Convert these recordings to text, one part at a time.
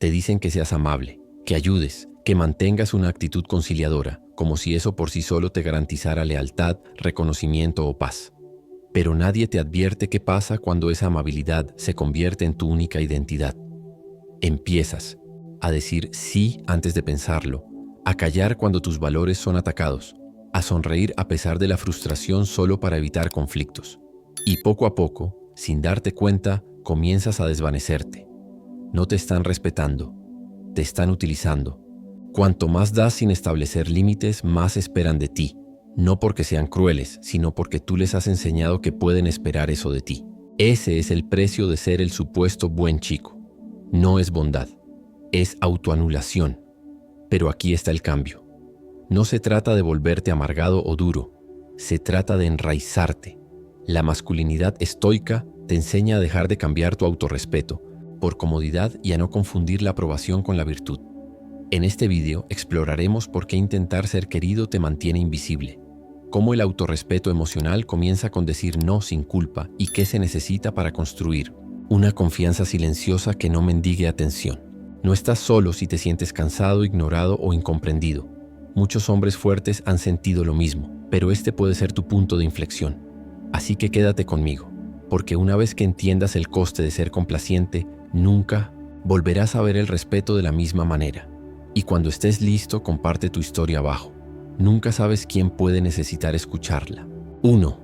Te dicen que seas amable, que ayudes, que mantengas una actitud conciliadora, como si eso por sí solo te garantizara lealtad, reconocimiento o paz. Pero nadie te advierte qué pasa cuando esa amabilidad se convierte en tu única identidad. Empiezas a decir sí antes de pensarlo, a callar cuando tus valores son atacados, a sonreír a pesar de la frustración solo para evitar conflictos. Y poco a poco, sin darte cuenta, comienzas a desvanecerte. No te están respetando, te están utilizando. Cuanto más das sin establecer límites, más esperan de ti. No porque sean crueles, sino porque tú les has enseñado que pueden esperar eso de ti. Ese es el precio de ser el supuesto buen chico. No es bondad, es autoanulación. Pero aquí está el cambio. No se trata de volverte amargado o duro, se trata de enraizarte. La masculinidad estoica te enseña a dejar de cambiar tu autorrespeto por comodidad y a no confundir la aprobación con la virtud. En este video exploraremos por qué intentar ser querido te mantiene invisible, cómo el autorrespeto emocional comienza con decir no sin culpa y qué se necesita para construir una confianza silenciosa que no mendigue atención. No estás solo si te sientes cansado, ignorado o incomprendido. Muchos hombres fuertes han sentido lo mismo, pero este puede ser tu punto de inflexión. Así que quédate conmigo, porque una vez que entiendas el coste de ser complaciente, nunca volverás a ver el respeto de la misma manera. Y cuando estés listo, comparte tu historia abajo. Nunca sabes quién puede necesitar escucharla. 1.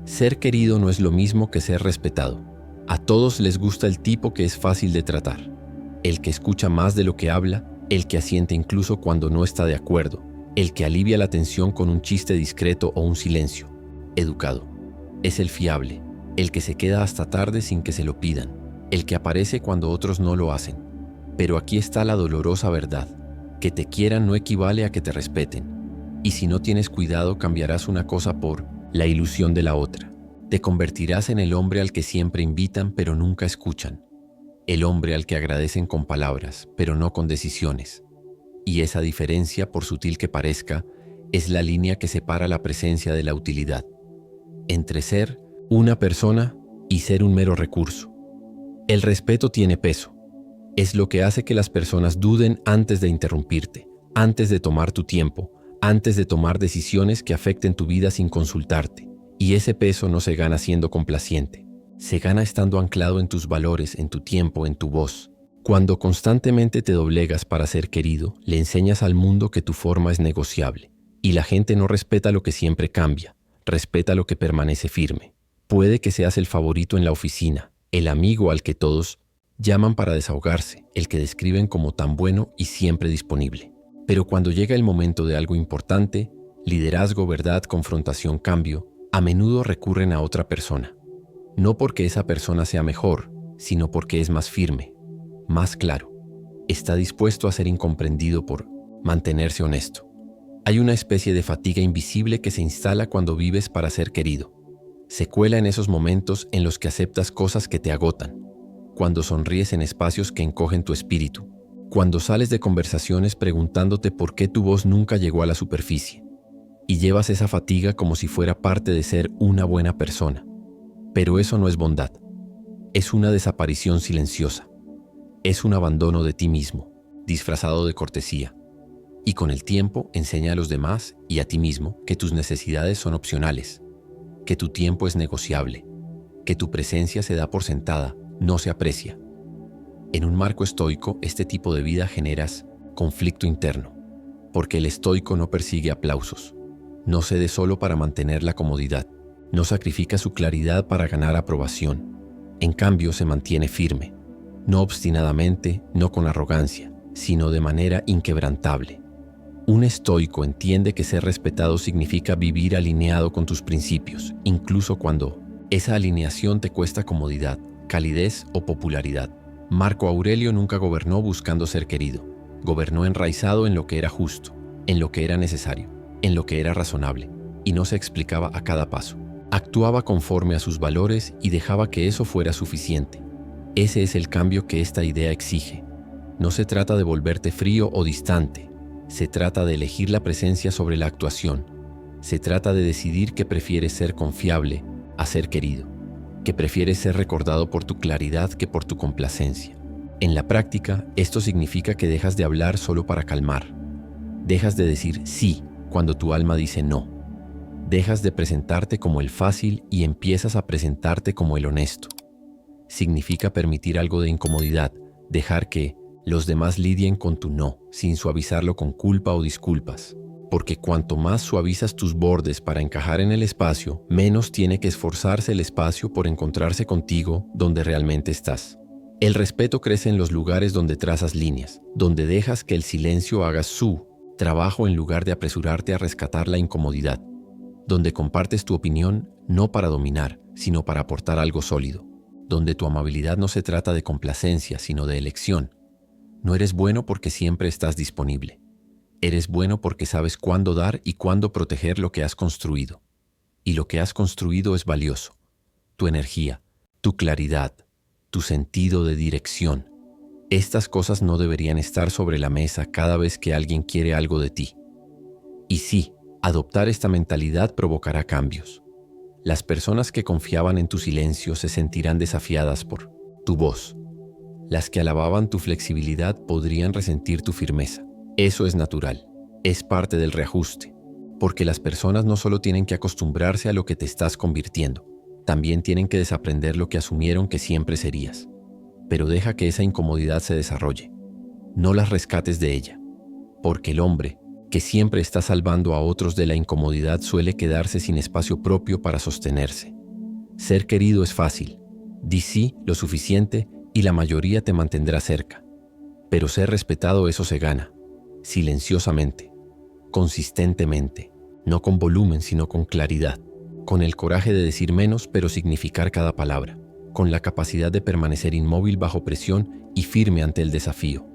Ser querido no es lo mismo que ser respetado. A todos les gusta el tipo que es fácil de tratar, el que escucha más de lo que habla, el que asiente incluso cuando no está de acuerdo, el que alivia la tensión con un chiste discreto o un silencio. Educado. Es el fiable, el que se queda hasta tarde sin que se lo pidan, el que aparece cuando otros no lo hacen. Pero aquí está la dolorosa verdad. Que te quieran no equivale a que te respeten. Y si no tienes cuidado, cambiarás una cosa por la ilusión de la otra. Te convertirás en el hombre al que siempre invitan pero nunca escuchan. El hombre al que agradecen con palabras, pero no con decisiones. Y esa diferencia, por sutil que parezca, es la línea que separa la presencia de la utilidad. Entre ser una persona y ser un mero recurso. El respeto tiene peso. Es lo que hace que las personas duden antes de interrumpirte, antes de tomar tu tiempo, antes de tomar decisiones que afecten tu vida sin consultarte. Y ese peso no se gana siendo complaciente. Se gana estando anclado en tus valores, en tu tiempo, en tu voz. Cuando constantemente te doblegas para ser querido, le enseñas al mundo que tu forma es negociable. Y la gente no respeta lo que siempre cambia, respeta lo que permanece firme. Puede que seas el favorito en la oficina, el amigo al que todos llaman para desahogarse, el que describen como tan bueno y siempre disponible. Pero cuando llega el momento de algo importante, liderazgo, verdad, confrontación, cambio, a menudo recurren a otra persona. No porque esa persona sea mejor, sino porque es más firme, más claro. Está dispuesto a ser incomprendido por mantenerse honesto. Hay una especie de fatiga invisible que se instala cuando vives para ser querido. Se cuela en esos momentos en los que aceptas cosas que te agotan, cuando sonríes en espacios que encogen tu espíritu, cuando sales de conversaciones preguntándote por qué tu voz nunca llegó a la superficie, y llevas esa fatiga como si fuera parte de ser una buena persona. Pero eso no es bondad, es una desaparición silenciosa, es un abandono de ti mismo, disfrazado de cortesía. Y con el tiempo enseña a los demás y a ti mismo que tus necesidades son opcionales, que tu tiempo es negociable, que tu presencia se da por sentada, no se aprecia. En un marco estoico, este tipo de vida generas conflicto interno, porque el estoico no persigue aplausos, no cede solo para mantener la comodidad, no sacrifica su claridad para ganar aprobación. En cambio, se mantiene firme, no obstinadamente, no con arrogancia, sino de manera inquebrantable. Un estoico entiende que ser respetado significa vivir alineado con tus principios, incluso cuando esa alineación te cuesta comodidad, calidez o popularidad. Marco Aurelio nunca gobernó buscando ser querido. Gobernó enraizado en lo que era justo, en lo que era necesario, en lo que era razonable, y no se explicaba a cada paso. Actuaba conforme a sus valores y dejaba que eso fuera suficiente. Ese es el cambio que esta idea exige. No se trata de volverte frío o distante. Se trata de elegir la presencia sobre la actuación. Se trata de decidir que prefieres ser confiable a ser querido, que prefieres ser recordado por tu claridad que por tu complacencia. En la práctica, esto significa que dejas de hablar solo para calmar. Dejas de decir sí cuando tu alma dice no. Dejas de presentarte como el fácil y empiezas a presentarte como el honesto. Significa permitir algo de incomodidad, dejar que los demás lidien con tu no, sin suavizarlo con culpa o disculpas. Porque cuanto más suavizas tus bordes para encajar en el espacio, menos tiene que esforzarse el espacio por encontrarse contigo donde realmente estás. El respeto crece en los lugares donde trazas líneas, donde dejas que el silencio haga su trabajo en lugar de apresurarte a rescatar la incomodidad, donde compartes tu opinión no para dominar, sino para aportar algo sólido, donde tu amabilidad no se trata de complacencia, sino de elección. No eres bueno porque siempre estás disponible. Eres bueno porque sabes cuándo dar y cuándo proteger lo que has construido. Y lo que has construido es valioso. Tu energía, tu claridad, tu sentido de dirección. Estas cosas no deberían estar sobre la mesa cada vez que alguien quiere algo de ti. Y sí, adoptar esta mentalidad provocará cambios. Las personas que confiaban en tu silencio se sentirán desafiadas por tu voz. Las que alababan tu flexibilidad podrían resentir tu firmeza. Eso es natural, es parte del reajuste, porque las personas no solo tienen que acostumbrarse a lo que te estás convirtiendo, también tienen que desaprender lo que asumieron que siempre serías. Pero deja que esa incomodidad se desarrolle. No las rescates de ella, porque el hombre, que siempre está salvando a otros de la incomodidad, suele quedarse sin espacio propio para sostenerse. Ser querido es fácil. Di sí lo suficiente y la mayoría te mantendrá cerca. Pero ser respetado, eso se gana. Silenciosamente, consistentemente, no con volumen sino con claridad, con el coraje de decir menos pero significar cada palabra, con la capacidad de permanecer inmóvil bajo presión y firme ante el desafío,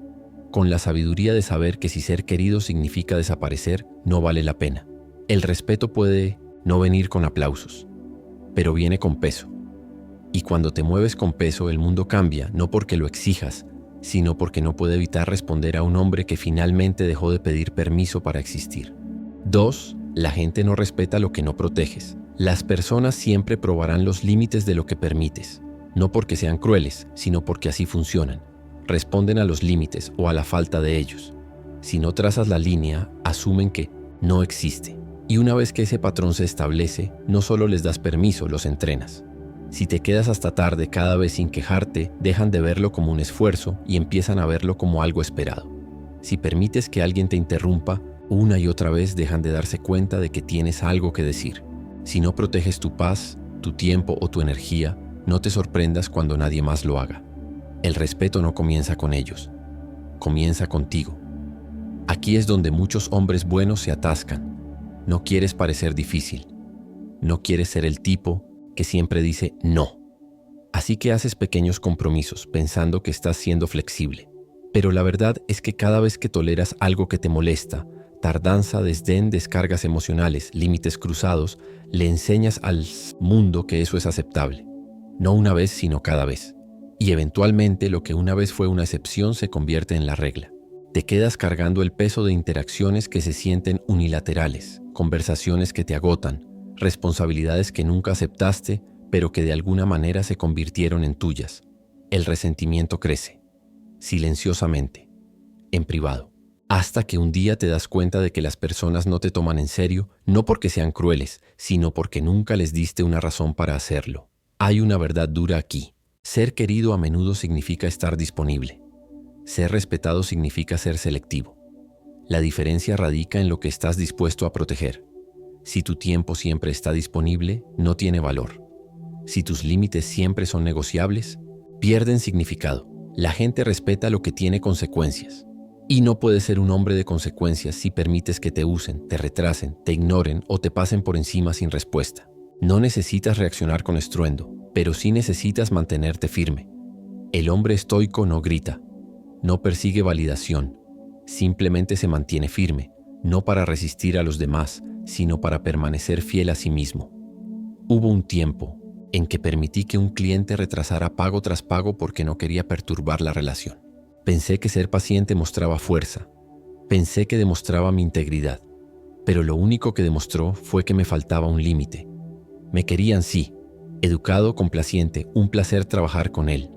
con la sabiduría de saber que si ser querido significa desaparecer, no vale la pena. El respeto puede no venir con aplausos, pero viene con peso. Y cuando te mueves con peso, el mundo cambia, no porque lo exijas, sino porque no puede evitar responder a un hombre que finalmente dejó de pedir permiso para existir. 2. La gente no respeta lo que no proteges. Las personas siempre probarán los límites de lo que permites, no porque sean crueles, sino porque así funcionan. Responden a los límites o a la falta de ellos. Si no trazas la línea, asumen que no existe. Y una vez que ese patrón se establece, no solo les das permiso, los entrenas. Si te quedas hasta tarde cada vez sin quejarte, dejan de verlo como un esfuerzo y empiezan a verlo como algo esperado. Si permites que alguien te interrumpa, una y otra vez dejan de darse cuenta de que tienes algo que decir. Si no proteges tu paz, tu tiempo o tu energía, no te sorprendas cuando nadie más lo haga. El respeto no comienza con ellos, comienza contigo. Aquí es donde muchos hombres buenos se atascan. No quieres parecer difícil. No quieres ser el tipo que siempre dice no. Así que haces pequeños compromisos pensando que estás siendo flexible. Pero la verdad es que cada vez que toleras algo que te molesta, tardanza, desdén, descargas emocionales, límites cruzados, le enseñas al mundo que eso es aceptable. No una vez, sino cada vez. Y eventualmente lo que una vez fue una excepción se convierte en la regla. Te quedas cargando el peso de interacciones que se sienten unilaterales, conversaciones que te agotan, responsabilidades que nunca aceptaste, pero que de alguna manera se convirtieron en tuyas. El resentimiento crece, silenciosamente, en privado, hasta que un día te das cuenta de que las personas no te toman en serio, no porque sean crueles, sino porque nunca les diste una razón para hacerlo. Hay una verdad dura aquí. Ser querido a menudo significa estar disponible. Ser respetado significa ser selectivo. La diferencia radica en lo que estás dispuesto a proteger. Si tu tiempo siempre está disponible, no tiene valor. Si tus límites siempre son negociables, pierden significado. La gente respeta lo que tiene consecuencias. Y no puedes ser un hombre de consecuencias si permites que te usen, te retrasen, te ignoren o te pasen por encima sin respuesta. No necesitas reaccionar con estruendo, pero sí necesitas mantenerte firme. El hombre estoico no grita, no persigue validación, simplemente se mantiene firme, no para resistir a los demás, sino para permanecer fiel a sí mismo. Hubo un tiempo en que permití que un cliente retrasara pago tras pago porque no quería perturbar la relación. Pensé que ser paciente mostraba fuerza. Pensé que demostraba mi integridad. Pero lo único que demostró fue que me faltaba un límite. Me querían, sí, educado, complaciente, un placer trabajar con él.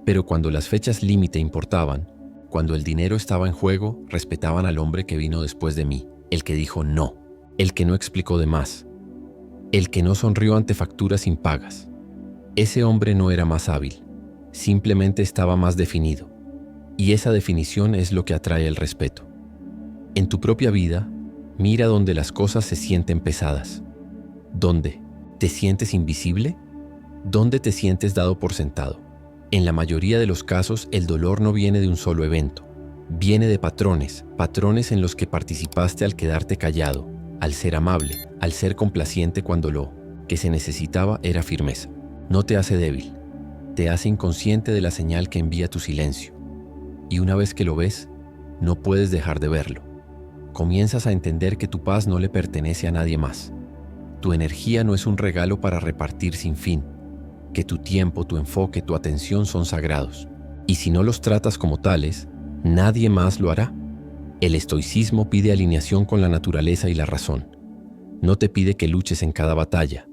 Pero cuando las fechas límite importaban, cuando el dinero estaba en juego, respetaban al hombre que vino después de mí, el que dijo no, el que no explicó de más, el que no sonrió ante facturas impagas. Ese hombre no era más hábil, simplemente estaba más definido. Y esa definición es lo que atrae el respeto. En tu propia vida, mira donde las cosas se sienten pesadas. ¿Dónde? ¿Te sientes invisible? ¿Dónde te sientes dado por sentado? En la mayoría de los casos, el dolor no viene de un solo evento. Viene de patrones en los que participaste al quedarte callado, al ser amable, al ser complaciente cuando lo que se necesitaba era firmeza. No te hace débil, te hace inconsciente de la señal que envía tu silencio. Y una vez que lo ves, no puedes dejar de verlo. Comienzas a entender que tu paz no le pertenece a nadie más. Tu energía no es un regalo para repartir sin fin, que tu tiempo, tu enfoque, tu atención son sagrados. Y si no los tratas como tales, nadie más lo hará. El estoicismo pide alineación con la naturaleza y la razón. No te pide que luches en cada batalla,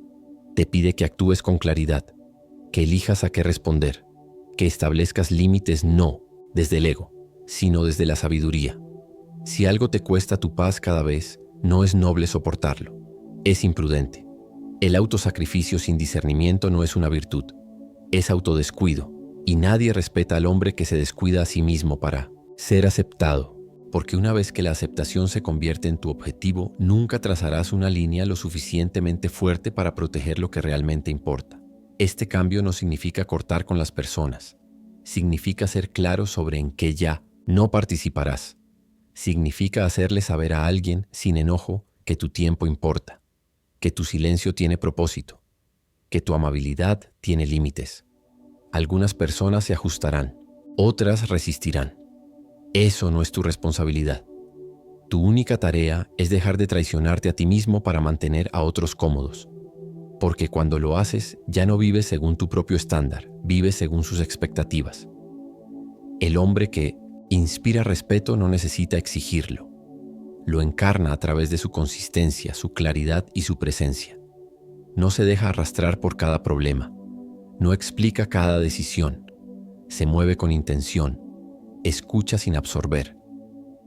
te pide que actúes con claridad, que elijas a qué responder, que establezcas límites no desde el ego, sino desde la sabiduría. Si algo te cuesta tu paz cada vez, no es noble soportarlo, es imprudente. El autosacrificio sin discernimiento no es una virtud, es autodescuido, y nadie respeta al hombre que se descuida a sí mismo para ser aceptado, porque una vez que la aceptación se convierte en tu objetivo, nunca trazarás una línea lo suficientemente fuerte para proteger lo que realmente importa. Este cambio no significa cortar con las personas, significa ser claro sobre en qué ya no participarás. Significa hacerle saber a alguien, sin enojo, que tu tiempo importa, que tu silencio tiene propósito, que tu amabilidad tiene límites. Algunas personas se ajustarán, otras resistirán. Eso no es tu responsabilidad. Tu única tarea es dejar de traicionarte a ti mismo para mantener a otros cómodos. Porque cuando lo haces, ya no vives según tu propio estándar, vives según sus expectativas. El hombre que inspira respeto no necesita exigirlo. Lo encarna a través de su consistencia, su claridad y su presencia. No se deja arrastrar por cada problema. No explica cada decisión. Se mueve con intención. Escucha sin absorber.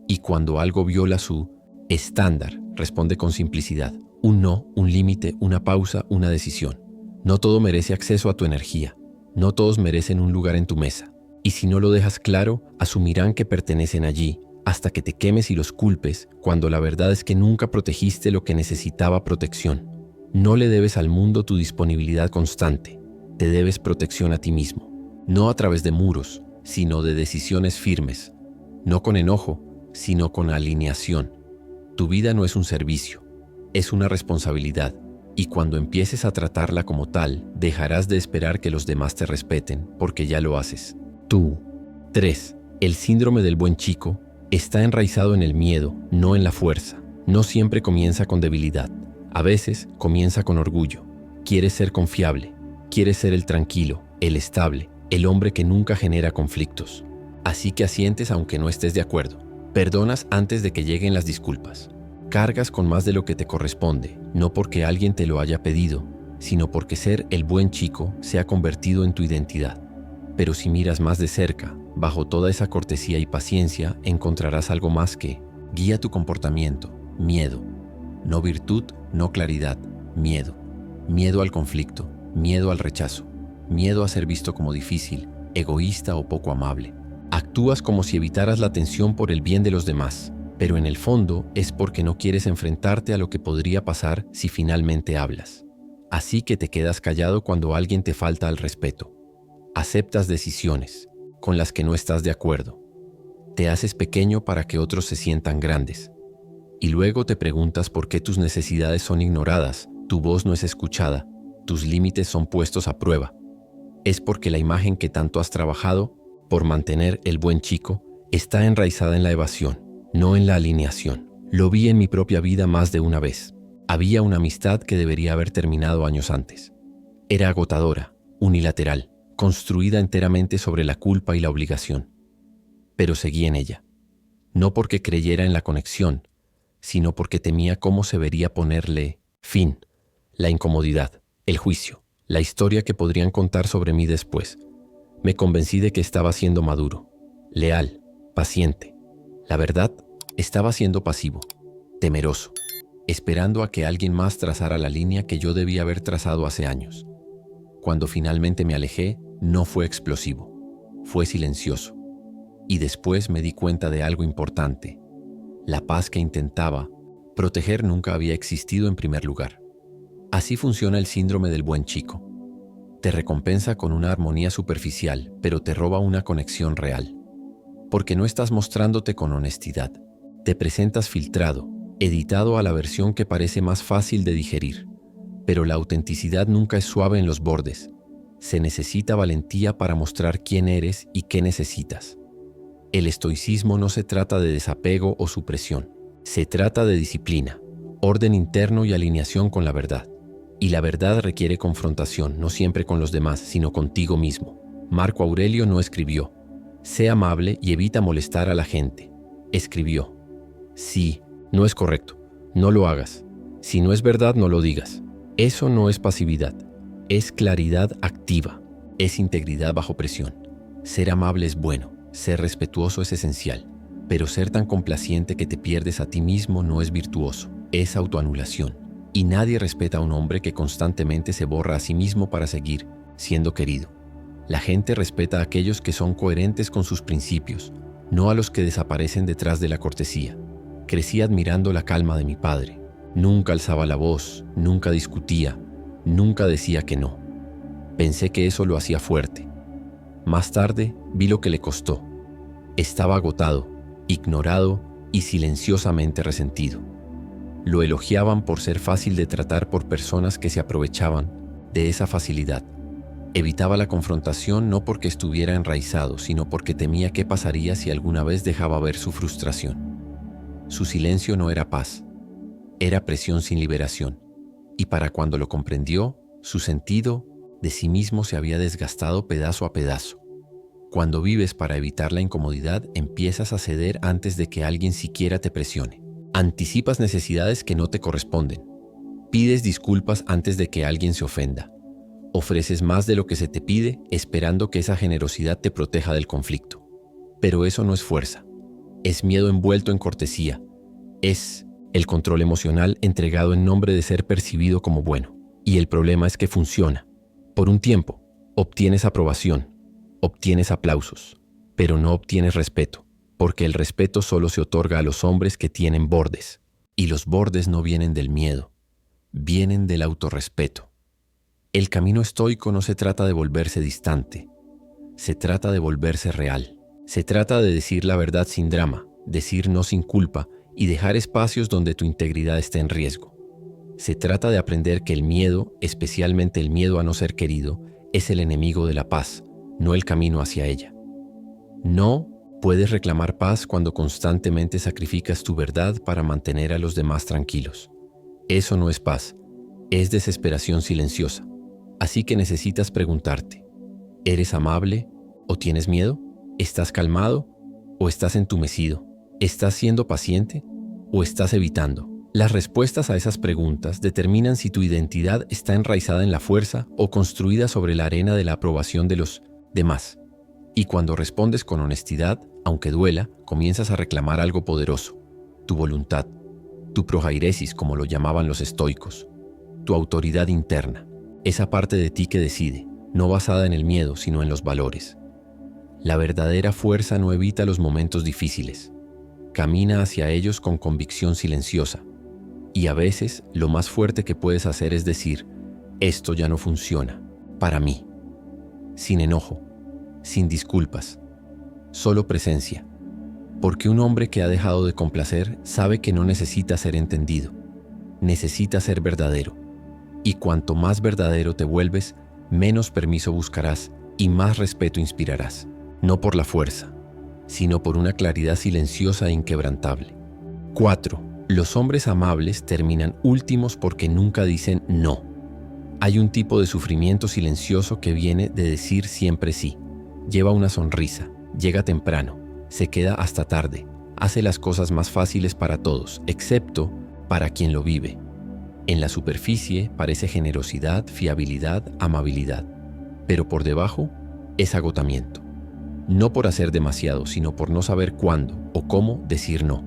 Y cuando algo viola su estándar, responde con simplicidad. Un no, un límite, una pausa, una decisión. No todo merece acceso a tu energía. No todos merecen un lugar en tu mesa. Y si no lo dejas claro, asumirán que pertenecen allí, hasta que te quemes y los culpes, cuando la verdad es que nunca protegiste lo que necesitaba protección. No le debes al mundo tu disponibilidad constante. Te debes protección a ti mismo. No a través de muros, sino de decisiones firmes. No con enojo, sino con alineación. Tu vida no es un servicio, es una responsabilidad. Y cuando empieces a tratarla como tal, dejarás de esperar que los demás te respeten, porque ya lo haces. Tú. 3. El síndrome del buen chico está enraizado en el miedo, no en la fuerza. No siempre comienza con debilidad. A veces comienza con orgullo. Quieres ser confiable. Quieres ser el tranquilo, el estable, el hombre que nunca genera conflictos. Así que asientes aunque no estés de acuerdo. Perdonas antes de que lleguen las disculpas. Cargas con más de lo que te corresponde, no porque alguien te lo haya pedido, sino porque ser el buen chico se ha convertido en tu identidad. Pero si miras más de cerca, bajo toda esa cortesía y paciencia, encontrarás algo más que guía tu comportamiento: miedo. No virtud, no claridad, miedo. Miedo al conflicto, miedo al rechazo, miedo a ser visto como difícil, egoísta o poco amable. Actúas como si evitaras la tensión por el bien de los demás, pero en el fondo es porque no quieres enfrentarte a lo que podría pasar si finalmente hablas. Así que te quedas callado cuando alguien te falta al respeto. Aceptas decisiones con las que no estás de acuerdo. Te haces pequeño para que otros se sientan grandes. Y luego te preguntas por qué tus necesidades son ignoradas, tu voz no es escuchada, tus límites son puestos a prueba. Es porque la imagen que tanto has trabajado por mantener el buen chico está enraizada en la evasión, no en la alineación. Lo vi en mi propia vida más de una vez. Había una amistad que debería haber terminado años antes. Era agotadora, unilateral, construida enteramente sobre la culpa y la obligación. Pero seguí en ella. No porque creyera en la conexión, sino porque temía cómo se vería ponerle fin, la incomodidad, el juicio, la historia que podrían contar sobre mí después. Me convencí de que estaba siendo maduro, leal, paciente. La verdad, estaba siendo pasivo, temeroso, esperando a que alguien más trazara la línea que yo debía haber trazado hace años. Cuando finalmente me alejé, no fue explosivo, fue silencioso. Y después me di cuenta de algo importante. La paz que intentaba proteger nunca había existido en primer lugar. Así funciona el síndrome del buen chico. Te recompensa con una armonía superficial, pero te roba una conexión real. Porque no estás mostrándote con honestidad. Te presentas filtrado, editado a la versión que parece más fácil de digerir. Pero la autenticidad nunca es suave en los bordes. Se necesita valentía para mostrar quién eres y qué necesitas. El estoicismo no se trata de desapego o supresión. Se trata de disciplina, orden interno y alineación con la verdad. Y la verdad requiere confrontación, no siempre con los demás, sino contigo mismo. Marco Aurelio no escribió: sé amable y evita molestar a la gente. Escribió: sí, no es correcto, no lo hagas. Si no es verdad, no lo digas. Eso no es pasividad, es claridad activa, es integridad bajo presión. Ser amable es bueno, ser respetuoso es esencial, pero ser tan complaciente que te pierdes a ti mismo no es virtuoso, es autoanulación. Y nadie respeta a un hombre que constantemente se borra a sí mismo para seguir siendo querido. La gente respeta a aquellos que son coherentes con sus principios, no a los que desaparecen detrás de la cortesía. Crecí admirando la calma de mi padre. Nunca alzaba la voz, nunca discutía, nunca decía que no. Pensé que eso lo hacía fuerte. Más tarde vi lo que le costó. Estaba agotado, ignorado y silenciosamente resentido. Lo elogiaban por ser fácil de tratar por personas que se aprovechaban de esa facilidad. Evitaba la confrontación no porque estuviera enraizado, sino porque temía qué pasaría si alguna vez dejaba ver su frustración. Su silencio no era paz, era presión sin liberación. Y para cuando lo comprendió, su sentido de sí mismo se había desgastado pedazo a pedazo. Cuando vives para evitar la incomodidad, empiezas a ceder antes de que alguien siquiera te presione. Anticipas necesidades que no te corresponden. Pides disculpas antes de que alguien se ofenda. Ofreces más de lo que se te pide, esperando que esa generosidad te proteja del conflicto. Pero eso no es fuerza. Es miedo envuelto en cortesía. Es el control emocional entregado en nombre de ser percibido como bueno. Y el problema es que funciona. Por un tiempo, obtienes aprobación, obtienes aplausos, pero no obtienes respeto. Porque el respeto solo se otorga a los hombres que tienen bordes. Y los bordes no vienen del miedo, vienen del autorrespeto. El camino estoico no se trata de volverse distante, se trata de volverse real. Se trata de decir la verdad sin drama, decir no sin culpa y dejar espacios donde tu integridad esté en riesgo. Se trata de aprender que el miedo, especialmente el miedo a no ser querido, es el enemigo de la paz, no el camino hacia ella. No puedes reclamar paz cuando constantemente sacrificas tu verdad para mantener a los demás tranquilos. Eso no es paz, es desesperación silenciosa. Así que necesitas preguntarte: ¿eres amable o tienes miedo? ¿Estás calmado o estás entumecido? ¿Estás siendo paciente o estás evitando? Las respuestas a esas preguntas determinan si tu identidad está enraizada en la fuerza o construida sobre la arena de la aprobación de los demás. Y cuando respondes con honestidad, aunque duela, comienzas a reclamar algo poderoso: tu voluntad, tu proairesis, como lo llamaban los estoicos, tu autoridad interna, esa parte de ti que decide, no basada en el miedo, sino en los valores. La verdadera fuerza no evita los momentos difíciles, camina hacia ellos con convicción silenciosa. Y a veces lo más fuerte que puedes hacer es decir: esto ya no funciona, para mí. Sin enojo, sin disculpas, solo presencia. Porque un hombre que ha dejado de complacer sabe que no necesita ser entendido, necesita ser verdadero. Y cuanto más verdadero te vuelves, menos permiso buscarás y más respeto inspirarás. No por la fuerza, sino por una claridad silenciosa e inquebrantable. 4. Los hombres amables terminan últimos porque nunca dicen no. Hay un tipo de sufrimiento silencioso que viene de decir siempre sí. Lleva una sonrisa, llega temprano, se queda hasta tarde, hace las cosas más fáciles para todos, excepto para quien lo vive. En la superficie parece generosidad, fiabilidad, amabilidad, pero por debajo es agotamiento. No por hacer demasiado, sino por no saber cuándo o cómo decir no.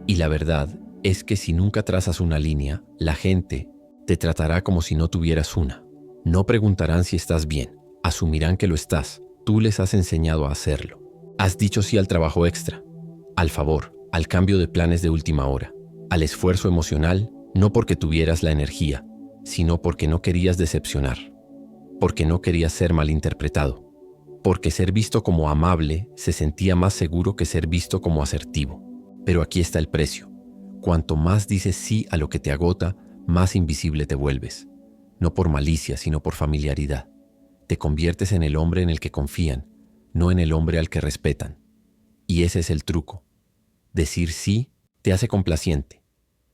Y la verdad es que si nunca trazas una línea, la gente te tratará como si no tuvieras una. No preguntarán si estás bien, asumirán que lo estás. Tú les has enseñado a hacerlo. Has dicho sí al trabajo extra, al favor, al cambio de planes de última hora, al esfuerzo emocional, no porque tuvieras la energía, sino porque no querías decepcionar, porque no querías ser malinterpretado, porque ser visto como amable se sentía más seguro que ser visto como asertivo. Pero aquí está el precio. Cuanto más dices sí a lo que te agota, más invisible te vuelves. No por malicia, sino por familiaridad. Te conviertes en el hombre en el que confían, no en el hombre al que respetan. Y ese es el truco. Decir sí te hace complaciente,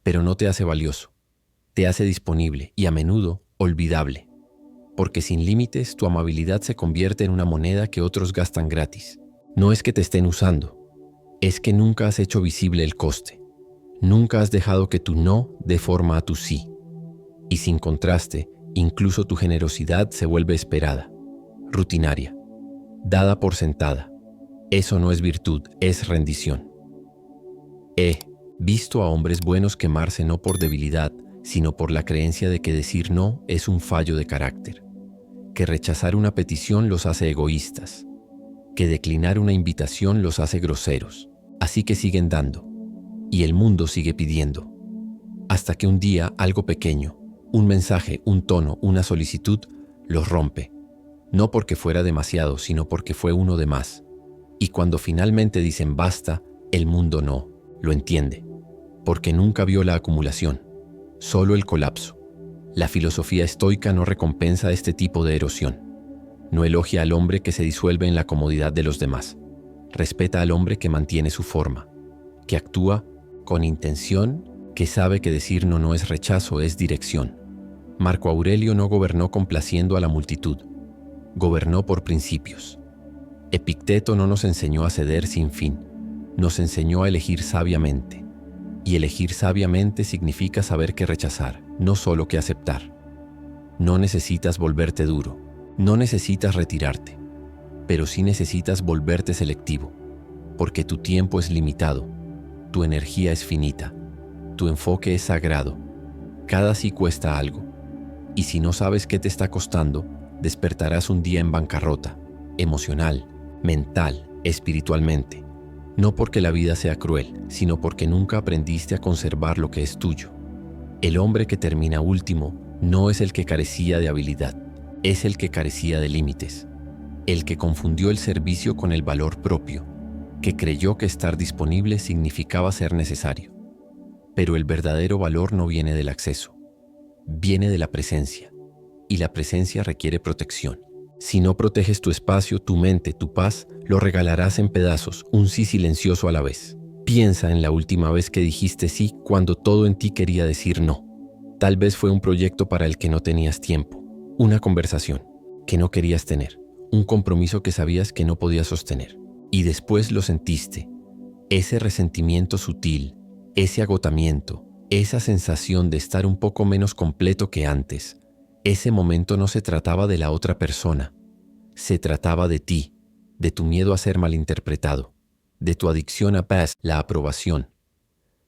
pero no te hace valioso. Te hace disponible y a menudo olvidable. Porque sin límites tu amabilidad se convierte en una moneda que otros gastan gratis. No es que te estén usando, es que nunca has hecho visible el coste. Nunca has dejado que tu no dé forma a tu sí. Y sin contraste, incluso tu generosidad se vuelve esperada, rutinaria, dada por sentada. Eso no es virtud, es rendición. He visto a hombres buenos quemarse no por debilidad, sino por la creencia de que decir no es un fallo de carácter, que rechazar una petición los hace egoístas, que declinar una invitación los hace groseros. Así que siguen dando, y el mundo sigue pidiendo, hasta que un día algo pequeño, un mensaje, un tono, una solicitud, los rompe, no porque fuera demasiado, sino porque fue uno de más. Y cuando finalmente dicen basta, el mundo no lo entiende, porque nunca vio la acumulación, solo el colapso. La filosofía estoica no recompensa este tipo de erosión. No elogia al hombre que se disuelve en la comodidad de los demás. Respeta al hombre que mantiene su forma, que actúa con intención, que sabe que decir no no es rechazo, es dirección. Marco Aurelio no gobernó complaciendo a la multitud, gobernó por principios. Epicteto no nos enseñó a ceder sin fin, nos enseñó a elegir sabiamente. Y elegir sabiamente significa saber qué rechazar, no solo qué aceptar. No necesitas volverte duro, no necesitas retirarte, pero sí necesitas volverte selectivo, porque tu tiempo es limitado, tu energía es finita, tu enfoque es sagrado, cada sí cuesta algo, y si no sabes qué te está costando, despertarás un día en bancarrota, emocional, mental, espiritualmente, no porque la vida sea cruel, sino porque nunca aprendiste a conservar lo que es tuyo. El hombre que termina último no es el que carecía de habilidad, es el que carecía de límites, el que confundió el servicio con el valor propio, que creyó que estar disponible significaba ser necesario. Pero el verdadero valor no viene del acceso, viene de la presencia, y la presencia requiere protección. Si no proteges tu espacio, tu mente, tu paz, lo regalarás en pedazos, un sí silencioso a la vez. Piensa en la última vez que dijiste sí cuando todo en ti quería decir no. Tal vez fue un proyecto para el que no tenías tiempo, una conversación que no querías tener, un compromiso que sabías que no podías sostener. Y después lo sentiste, ese resentimiento sutil, ese agotamiento, esa sensación de estar un poco menos completo que antes. Ese momento no se trataba de la otra persona, se trataba de ti, de tu miedo a ser malinterpretado, de tu adicción a paz, la aprobación,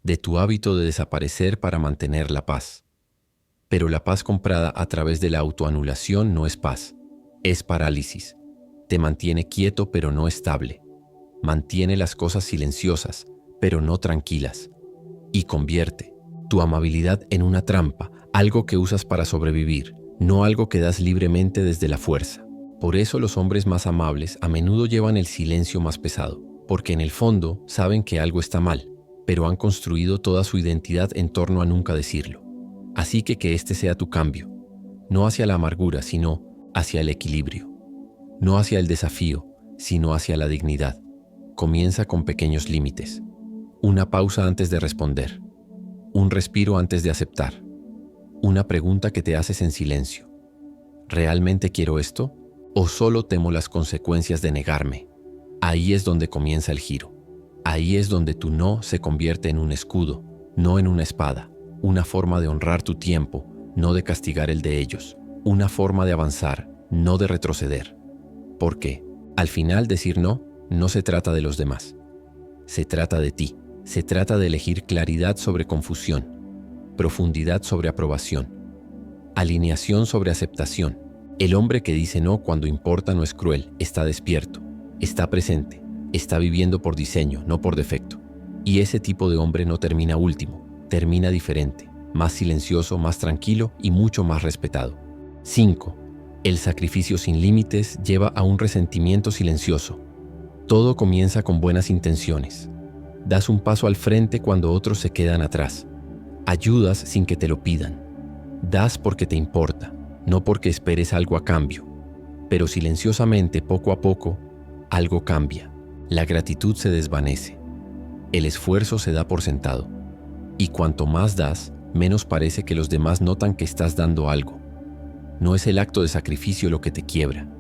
de tu hábito de desaparecer para mantener la paz. Pero la paz comprada a través de la autoanulación no es paz, es parálisis. Te mantiene quieto pero no estable. Mantiene las cosas silenciosas, pero no tranquilas. Y convierte tu amabilidad en una trampa, algo que usas para sobrevivir, no algo que das libremente desde la fuerza. Por eso los hombres más amables a menudo llevan el silencio más pesado, porque en el fondo saben que algo está mal, pero han construido toda su identidad en torno a nunca decirlo. Así que este sea tu cambio, no hacia la amargura, sino hacia el equilibrio. No hacia el desafío, sino hacia la dignidad. Comienza con pequeños límites. Una pausa antes de responder. Un respiro antes de aceptar. Una pregunta que te haces en silencio. ¿Realmente quiero esto? ¿O solo temo las consecuencias de negarme? Ahí es donde comienza el giro. Ahí es donde tu no se convierte en un escudo, no en una espada. Una forma de honrar tu tiempo, no de castigar el de ellos. Una forma de avanzar, no de retroceder. Porque, al final, decir no no se trata de los demás. Se trata de ti. Se trata de elegir claridad sobre confusión, profundidad sobre aprobación, alineación sobre aceptación. El hombre que dice no cuando importa no es cruel, está despierto, está presente, está viviendo por diseño, no por defecto. Y ese tipo de hombre no termina último, termina diferente, más silencioso, más tranquilo y mucho más respetado. 5. El sacrificio sin límites lleva a un resentimiento silencioso. Todo comienza con buenas intenciones. Das un paso al frente cuando otros se quedan atrás. Ayudas sin que te lo pidan. Das porque te importa, no porque esperes algo a cambio. Pero silenciosamente, poco a poco, algo cambia. La gratitud se desvanece. El esfuerzo se da por sentado. Y cuanto más das, menos parece que los demás notan que estás dando algo. No es el acto de sacrificio lo que te quiebra.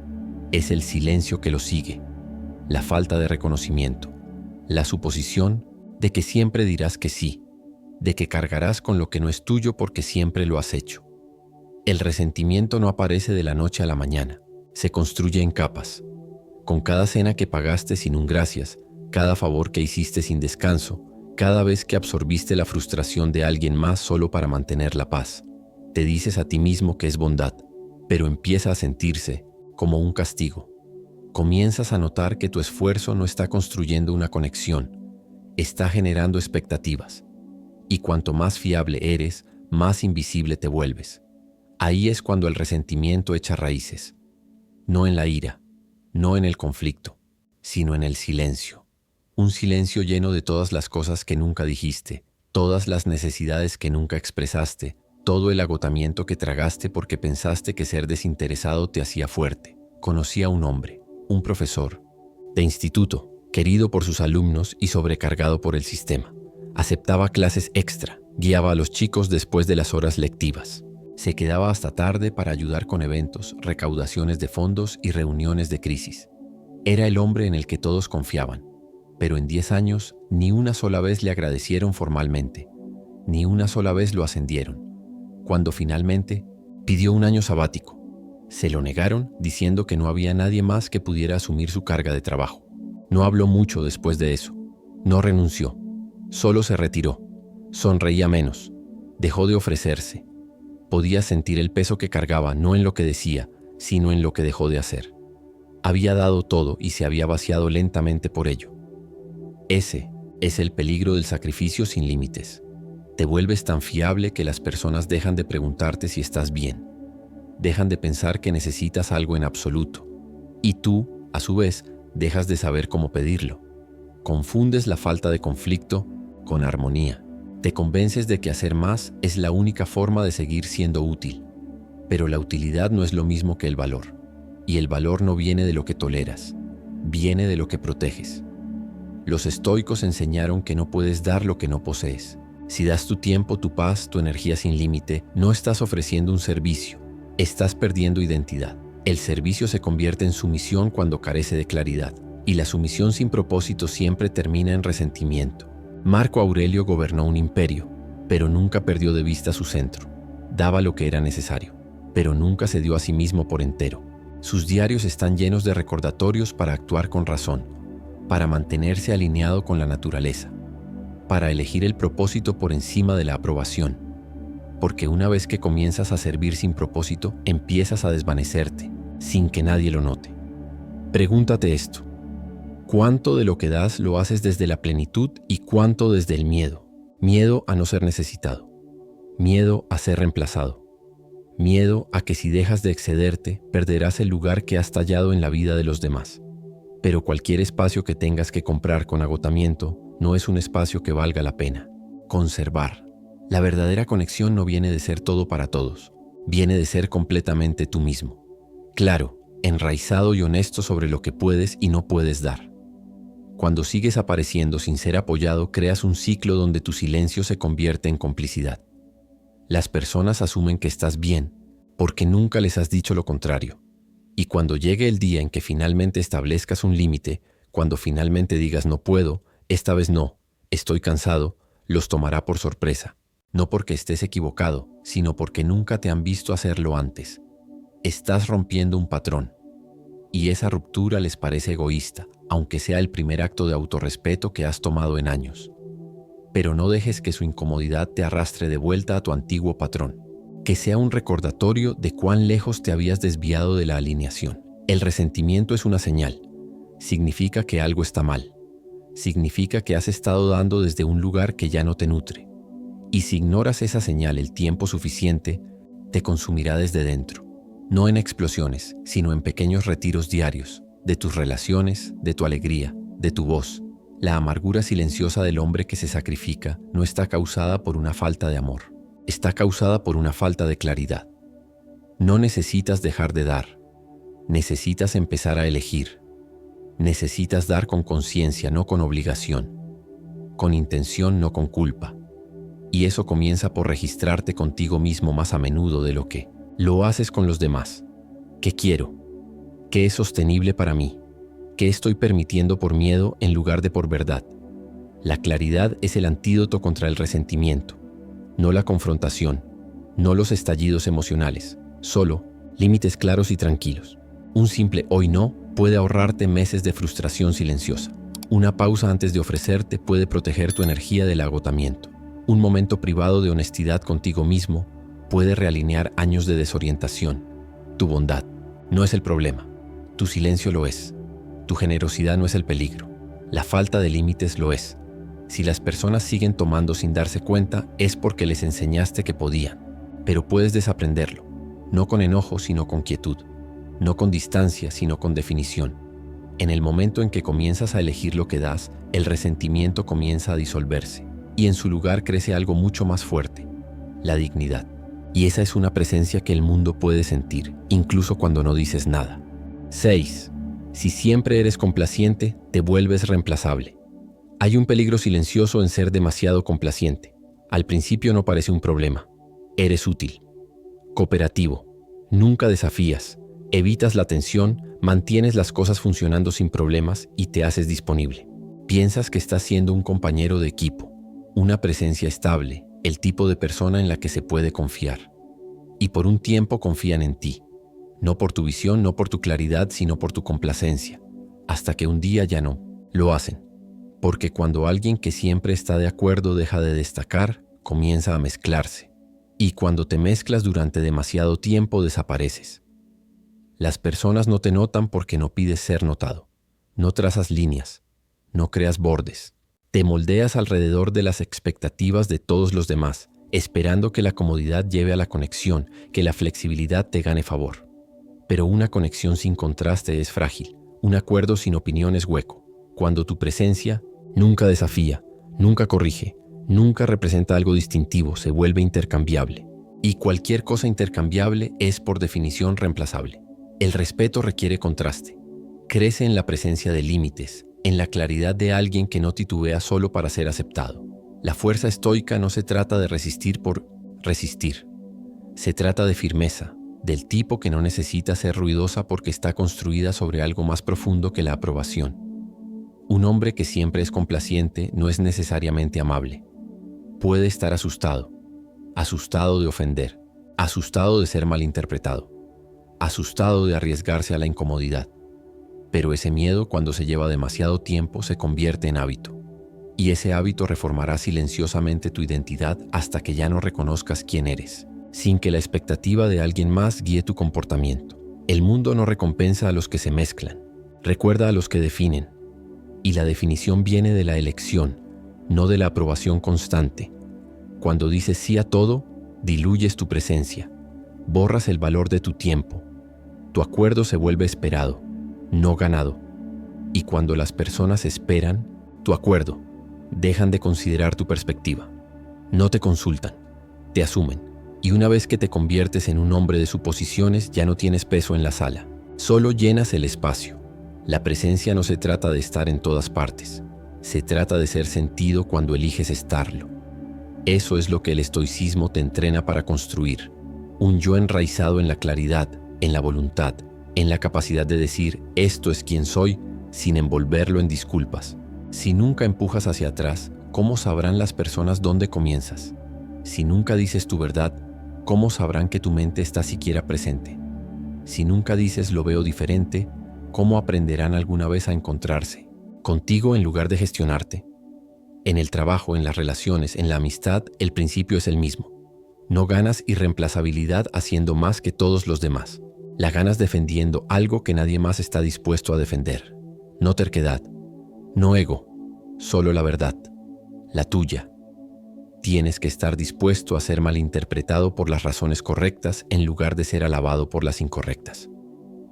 Es el silencio que lo sigue. La falta de reconocimiento. La suposición de que siempre dirás que sí, de que cargarás con lo que no es tuyo porque siempre lo has hecho. El resentimiento no aparece de la noche a la mañana, se construye en capas. Con cada cena que pagaste sin un gracias, cada favor que hiciste sin descanso, cada vez que absorbiste la frustración de alguien más solo para mantener la paz, te dices a ti mismo que es bondad, pero empieza a sentirse como un castigo. Comienzas a notar que tu esfuerzo no está construyendo una conexión, está generando expectativas. Y cuanto más fiable eres, más invisible te vuelves. Ahí es cuando el resentimiento echa raíces. No en la ira, no en el conflicto, sino en el silencio. Un silencio lleno de todas las cosas que nunca dijiste, todas las necesidades que nunca expresaste, todo el agotamiento que tragaste porque pensaste que ser desinteresado te hacía fuerte. Conocí a un hombre, un profesor de instituto, querido por sus alumnos y sobrecargado por el sistema. Aceptaba clases extra, guiaba a los chicos después de las horas lectivas. Se quedaba hasta tarde para ayudar con eventos, recaudaciones de fondos y reuniones de crisis. Era el hombre en el que todos confiaban, pero en 10 años ni una sola vez le agradecieron formalmente, ni una sola vez lo ascendieron. Cuando finalmente pidió un año sabático, se lo negaron diciendo que no había nadie más que pudiera asumir su carga de trabajo. No habló mucho después de eso. No renunció. Solo se retiró. Sonreía menos. Dejó de ofrecerse. Podía sentir el peso que cargaba no en lo que decía, sino en lo que dejó de hacer. Había dado todo y se había vaciado lentamente por ello. Ese es el peligro del sacrificio sin límites. Te vuelves tan fiable que las personas dejan de preguntarte si estás bien. Dejan de pensar que necesitas algo en absoluto. Y tú, a su vez, dejas de saber cómo pedirlo. Confundes la falta de conflicto con armonía. Te convences de que hacer más es la única forma de seguir siendo útil. Pero la utilidad no es lo mismo que el valor. Y el valor no viene de lo que toleras, viene de lo que proteges. Los estoicos enseñaron que no puedes dar lo que no posees. Si das tu tiempo, tu paz, tu energía sin límite, no estás ofreciendo un servicio. Estás perdiendo identidad. El servicio se convierte en sumisión cuando carece de claridad, y la sumisión sin propósito siempre termina en resentimiento. Marco Aurelio gobernó un imperio, pero nunca perdió de vista su centro. Daba lo que era necesario, pero nunca se dio a sí mismo por entero. Sus diarios están llenos de recordatorios para actuar con razón, para mantenerse alineado con la naturaleza, para elegir el propósito por encima de la aprobación. Porque una vez que comienzas a servir sin propósito, empiezas a desvanecerte, sin que nadie lo note. Pregúntate esto: ¿cuánto de lo que das lo haces desde la plenitud y cuánto desde el miedo? Miedo a no ser necesitado, miedo a ser reemplazado, miedo a que si dejas de excederte, perderás el lugar que has tallado en la vida de los demás. Pero cualquier espacio que tengas que comprar con agotamiento no es un espacio que valga la pena. Conservar. La verdadera conexión no viene de ser todo para todos, viene de ser completamente tú mismo. Claro, enraizado y honesto sobre lo que puedes y no puedes dar. Cuando sigues apareciendo sin ser apoyado, creas un ciclo donde tu silencio se convierte en complicidad. Las personas asumen que estás bien, porque nunca les has dicho lo contrario. Y cuando llegue el día en que finalmente establezcas un límite, cuando finalmente digas no puedo, esta vez no, estoy cansado, los tomará por sorpresa. No porque estés equivocado, sino porque nunca te han visto hacerlo antes. Estás rompiendo un patrón. y esa ruptura les parece egoísta, aunque sea el primer acto de autorrespeto que has tomado en años. Pero no dejes que su incomodidad te arrastre de vuelta a tu antiguo patrón. Que sea un recordatorio de cuán lejos te habías desviado de la alineación. El resentimiento es una señal. Significa que algo está mal. Significa que has estado dando desde un lugar que ya no te nutre. Y si ignoras esa señal el tiempo suficiente, te consumirá desde dentro. No en explosiones, sino en pequeños retiros diarios, de tus relaciones, de tu alegría, de tu voz. La amargura silenciosa del hombre que se sacrifica no está causada por una falta de amor. Está causada por una falta de claridad. No necesitas dejar de dar. Necesitas empezar a elegir. Necesitas dar con conciencia, no con obligación. Con intención, no con culpa. Y eso comienza por registrarte contigo mismo más a menudo de lo que lo haces con los demás. ¿Qué quiero? ¿Qué es sostenible para mí? ¿Qué estoy permitiendo por miedo en lugar de por verdad? La claridad es el antídoto contra el resentimiento, no la confrontación, no los estallidos emocionales, solo límites claros y tranquilos. Un simple hoy no puede ahorrarte meses de frustración silenciosa. Una pausa antes de ofrecerte puede proteger tu energía del agotamiento. Un momento privado de honestidad contigo mismo puede realinear años de desorientación. Tu bondad no es el problema, tu silencio lo es. Tu generosidad no es el peligro, la falta de límites lo es. Si las personas siguen tomando sin darse cuenta, es porque les enseñaste que podían. Pero puedes desaprenderlo, no con enojo, sino con quietud. No con distancia, sino con definición. En el momento en que comienzas a elegir lo que das, el resentimiento comienza a disolverse. Y en su lugar crece algo mucho más fuerte, la dignidad. Y esa es una presencia que el mundo puede sentir, incluso cuando no dices nada. 6. Si siempre eres complaciente, te vuelves reemplazable. Hay un peligro silencioso en ser demasiado complaciente. Al principio no parece un problema. Eres útil, cooperativo, nunca desafías, evitas la tensión, mantienes las cosas funcionando sin problemas y te haces disponible. Piensas que estás siendo un compañero de equipo, una presencia estable, el tipo de persona en la que se puede confiar. Y por un tiempo confían en ti. No por tu visión, no por tu claridad, sino por tu complacencia. Hasta que un día ya no. Lo hacen. Porque cuando alguien que siempre está de acuerdo deja de destacar, comienza a mezclarse. Y cuando te mezclas durante demasiado tiempo, desapareces. Las personas no te notan porque no pides ser notado. No trazas líneas. No creas bordes. Te moldeas alrededor de las expectativas de todos los demás, esperando que la comodidad lleve a la conexión, que la flexibilidad te gane favor. Pero una conexión sin contraste es frágil, un acuerdo sin opinión es hueco. Cuando tu presencia nunca desafía, nunca corrige, nunca representa algo distintivo, se vuelve intercambiable. Y cualquier cosa intercambiable es por definición reemplazable. El respeto requiere contraste. Crece en la presencia de límites, en la claridad de alguien que no titubea solo para ser aceptado. La fuerza estoica no se trata de resistir por resistir. Se trata de firmeza, del tipo que no necesita ser ruidosa porque está construida sobre algo más profundo que la aprobación. Un hombre que siempre es complaciente no es necesariamente amable. Puede estar asustado, asustado de ofender, asustado de ser malinterpretado, asustado de arriesgarse a la incomodidad. Pero ese miedo, cuando se lleva demasiado tiempo, se convierte en hábito. Y ese hábito reformará silenciosamente tu identidad hasta que ya no reconozcas quién eres, sin que la expectativa de alguien más guíe tu comportamiento. El mundo no recompensa a los que se mezclan, recuerda a los que definen. Y la definición viene de la elección, no de la aprobación constante. Cuando dices sí a todo, diluyes tu presencia, borras el valor de tu tiempo. Tu acuerdo se vuelve esperado, no ganado. Y cuando las personas esperan tu acuerdo, dejan de considerar tu perspectiva. No te consultan, te asumen. Y una vez que te conviertes en un hombre de suposiciones, ya no tienes peso en la sala. Solo llenas el espacio. La presencia no se trata de estar en todas partes. Se trata de ser sentido cuando eliges estarlo. Eso es lo que el estoicismo te entrena para construir. Un yo enraizado en la claridad, en la voluntad, en la capacidad de decir esto es quien soy sin envolverlo en disculpas. Si nunca empujas hacia atrás, ¿cómo sabrán las personas dónde comienzas? Si nunca dices tu verdad, ¿cómo sabrán que tu mente está siquiera presente? Si nunca dices lo veo diferente, ¿Cómo aprenderán alguna vez a encontrarse contigo en lugar de gestionarte? En el trabajo, en las relaciones, en la amistad, el principio es el mismo. No ganas irreemplazabilidad haciendo más que todos los demás. La ganas defendiendo algo que nadie más está dispuesto a defender. No terquedad, no ego, solo la verdad, la tuya. Tienes que estar dispuesto a ser malinterpretado por las razones correctas en lugar de ser alabado por las incorrectas.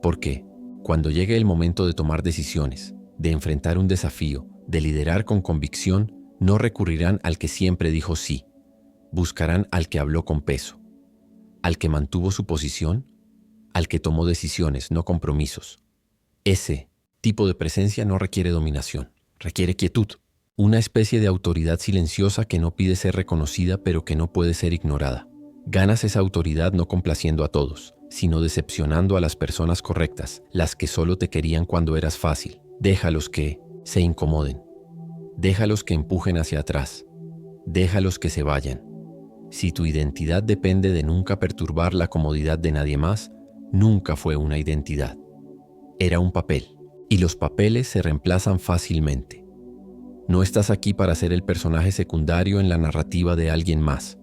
Porque, cuando llegue el momento de tomar decisiones, de enfrentar un desafío, de liderar con convicción, no recurrirán al que siempre dijo sí. Buscarán al que habló con peso, al que mantuvo su posición, al que tomó decisiones, no compromisos. Ese tipo de presencia no requiere dominación, requiere quietud. Una especie de autoridad silenciosa que no pide ser reconocida pero que no puede ser ignorada. Ganas esa autoridad no complaciendo a todos, sino decepcionando a las personas correctas, las que solo te querían cuando eras fácil. Déjalos que se incomoden. Déjalos que empujen hacia atrás. Déjalos que se vayan. Si tu identidad depende de nunca perturbar la comodidad de nadie más, nunca fue una identidad. Era un papel, y los papeles se reemplazan fácilmente. No estás aquí para ser el personaje secundario en la narrativa de alguien más.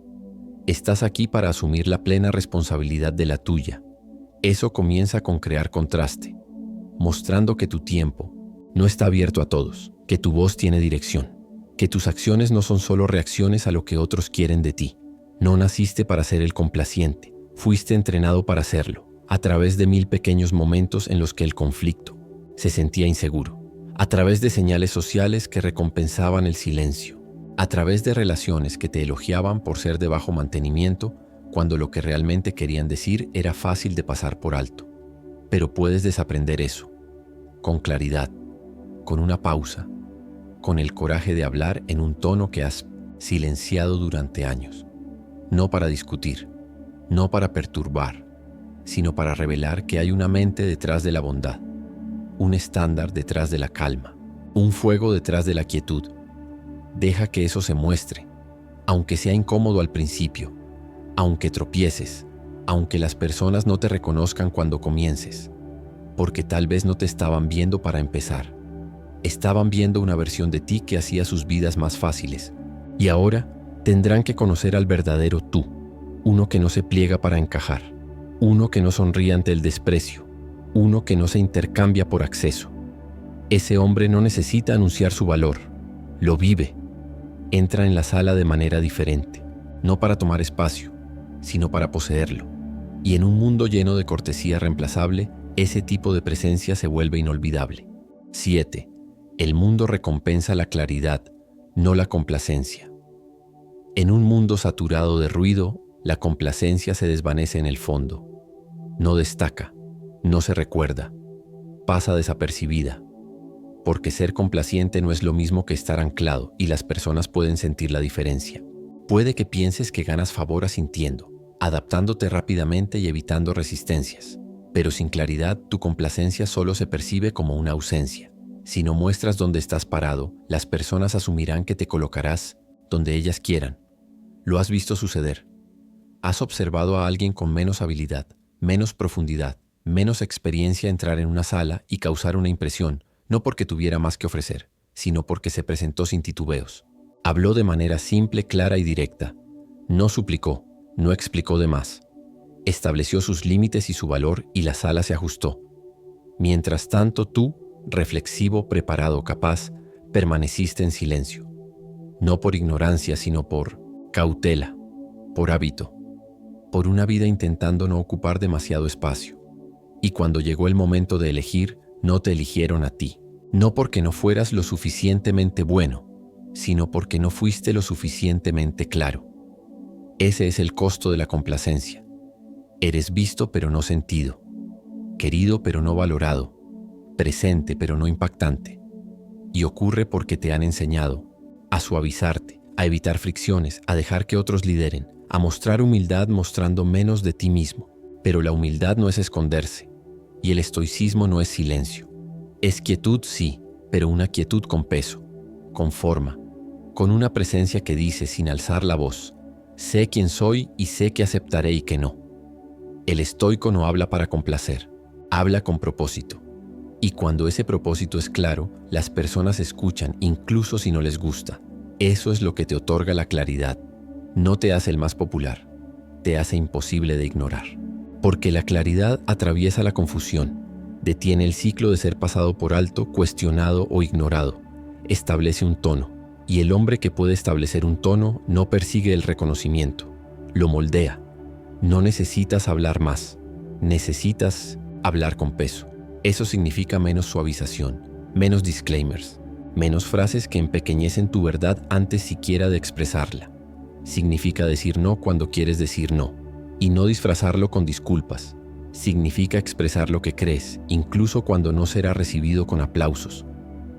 Estás aquí para asumir la plena responsabilidad de la tuya. Eso comienza con crear contraste, mostrando que tu tiempo no está abierto a todos, que tu voz tiene dirección, que tus acciones no son solo reacciones a lo que otros quieren de ti. No naciste para ser el complaciente, fuiste entrenado para serlo, a través de 1000 pequeños momentos en los que el conflicto se sentía inseguro, a través de señales sociales que recompensaban el silencio, a través de relaciones que te elogiaban por ser de bajo mantenimiento, cuando lo que realmente querían decir era fácil de pasar por alto. Pero puedes desaprender eso, con claridad, con una pausa, con el coraje de hablar en un tono que has silenciado durante años. No para discutir, no para perturbar, sino para revelar que hay una mente detrás de la bondad, un estándar detrás de la calma, un fuego detrás de la quietud. Deja que eso se muestre, aunque sea incómodo al principio, aunque tropieces, aunque las personas no te reconozcan cuando comiences, porque tal vez no te estaban viendo para empezar. Estaban viendo una versión de ti que hacía sus vidas más fáciles, y ahora tendrán que conocer al verdadero tú, uno que no se pliega para encajar, uno que no sonríe ante el desprecio, uno que no se intercambia por acceso. Ese hombre no necesita anunciar su valor, lo vive. Entra en la sala de manera diferente, no para tomar espacio, sino para poseerlo. Y en un mundo lleno de cortesía reemplazable, ese tipo de presencia se vuelve inolvidable. 7. El mundo recompensa la claridad, no la complacencia. En un mundo saturado de ruido, la complacencia se desvanece en el fondo. No destaca, no se recuerda, pasa desapercibida. Porque ser complaciente no es lo mismo que estar anclado y las personas pueden sentir la diferencia. Puede que pienses que ganas favor asintiendo, adaptándote rápidamente y evitando resistencias. Pero sin claridad, tu complacencia solo se percibe como una ausencia. Si no muestras dónde estás parado, las personas asumirán que te colocarás donde ellas quieran. Lo has visto suceder. Has observado a alguien con menos habilidad, menos profundidad, menos experiencia entrar en una sala y causar una impresión, no porque tuviera más que ofrecer, sino porque se presentó sin titubeos. Habló de manera simple, clara y directa. No suplicó, no explicó de más. Estableció sus límites y su valor y la sala se ajustó. Mientras tanto tú, reflexivo, preparado, capaz, permaneciste en silencio. No por ignorancia, sino por cautela, por hábito, por una vida intentando no ocupar demasiado espacio. Y cuando llegó el momento de elegir, no te eligieron a ti. No porque no fueras lo suficientemente bueno, sino porque no fuiste lo suficientemente claro. Ese es el costo de la complacencia. Eres visto pero no sentido, querido pero no valorado, presente pero no impactante. Y ocurre porque te han enseñado a suavizarte, a evitar fricciones, a dejar que otros lideren, a mostrar humildad mostrando menos de ti mismo. Pero la humildad no es esconderse, y el estoicismo no es silencio. Es quietud, sí, pero una quietud con peso, con forma, con una presencia que dice sin alzar la voz: sé quién soy y sé que aceptaré y que no. El estoico no habla para complacer, habla con propósito. Y cuando ese propósito es claro, las personas escuchan incluso si no les gusta. Eso es lo que te otorga la claridad. No te hace el más popular, te hace imposible de ignorar. Porque la claridad atraviesa la confusión, detiene el ciclo de ser pasado por alto, cuestionado o ignorado, establece un tono, y el hombre que puede establecer un tono no persigue el reconocimiento, lo moldea. No necesitas hablar más, necesitas hablar con peso. Eso significa menos suavización, menos disclaimers, menos frases que empequeñecen tu verdad antes siquiera de expresarla. Significa decir no cuando quieres decir no, y no disfrazarlo con disculpas. Significa expresar lo que crees, incluso cuando no será recibido con aplausos,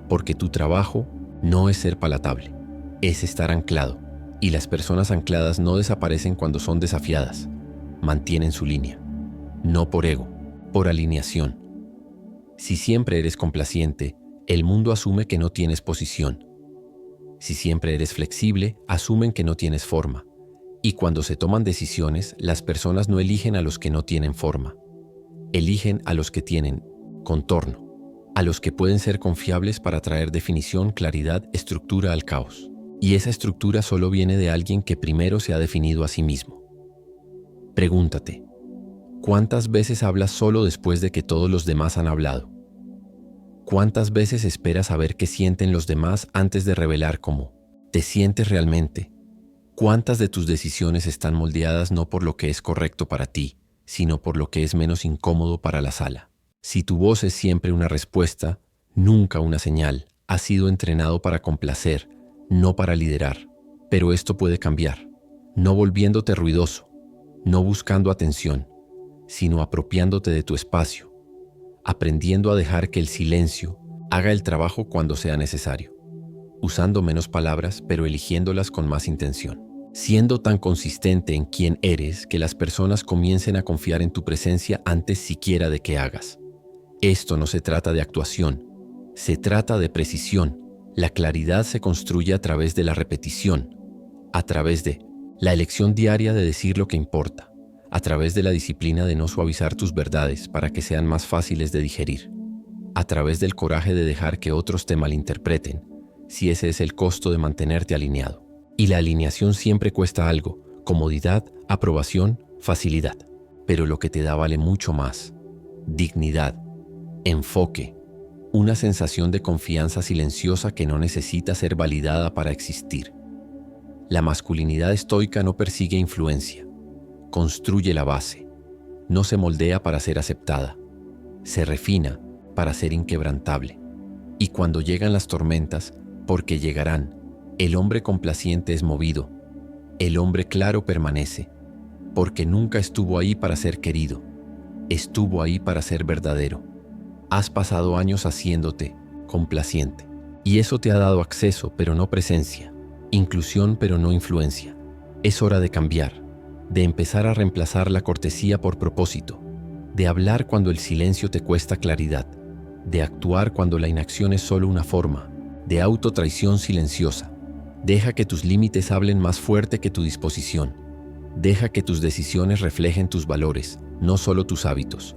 porque tu trabajo no es ser palatable, es estar anclado, y las personas ancladas no desaparecen cuando son desafiadas, mantienen su línea, no por ego, por alineación. Si siempre eres complaciente, el mundo asume que no tienes posición. Si siempre eres flexible, asumen que no tienes forma. Y cuando se toman decisiones, las personas no eligen a los que no tienen forma. Eligen a los que tienen contorno, a los que pueden ser confiables para traer definición, claridad, estructura al caos. Y esa estructura solo viene de alguien que primero se ha definido a sí mismo. Pregúntate, ¿cuántas veces hablas solo después de que todos los demás han hablado? ¿Cuántas veces esperas saber qué sienten los demás antes de revelar cómo te sientes realmente? ¿Cuántas de tus decisiones están moldeadas no por lo que es correcto para ti, sino por lo que es menos incómodo para la sala? Si tu voz es siempre una respuesta, nunca una señal, has sido entrenado para complacer, no para liderar. Pero esto puede cambiar, no volviéndote ruidoso, no buscando atención, sino apropiándote de tu espacio, aprendiendo a dejar que el silencio haga el trabajo cuando sea necesario, usando menos palabras pero eligiéndolas con más intención, siendo tan consistente en quién eres que las personas comiencen a confiar en tu presencia antes siquiera de que hagas. Esto no se trata de actuación, se trata de precisión. La claridad se construye a través de la repetición, a través de la elección diaria de decir lo que importa, a través de la disciplina de no suavizar tus verdades para que sean más fáciles de digerir, a través del coraje de dejar que otros te malinterpreten, si ese es el costo de mantenerte alineado. Y la alineación siempre cuesta algo: comodidad, aprobación, facilidad. Pero lo que te da vale mucho más: dignidad, enfoque, una sensación de confianza silenciosa que no necesita ser validada para existir. La masculinidad estoica no persigue influencia, construye la base, no se moldea para ser aceptada, se refina para ser inquebrantable. Y cuando llegan las tormentas, porque llegarán, el hombre complaciente es movido, el hombre claro permanece, porque nunca estuvo ahí para ser querido, estuvo ahí para ser verdadero. Has pasado años haciéndote complaciente, y eso te ha dado acceso pero no presencia, inclusión pero no influencia. Es hora de cambiar, de empezar a reemplazar la cortesía por propósito, de hablar cuando el silencio te cuesta claridad, de actuar cuando la inacción es solo una forma, de autotraición silenciosa. Deja que tus límites hablen más fuerte que tu disposición. Deja que tus decisiones reflejen tus valores, no solo tus hábitos.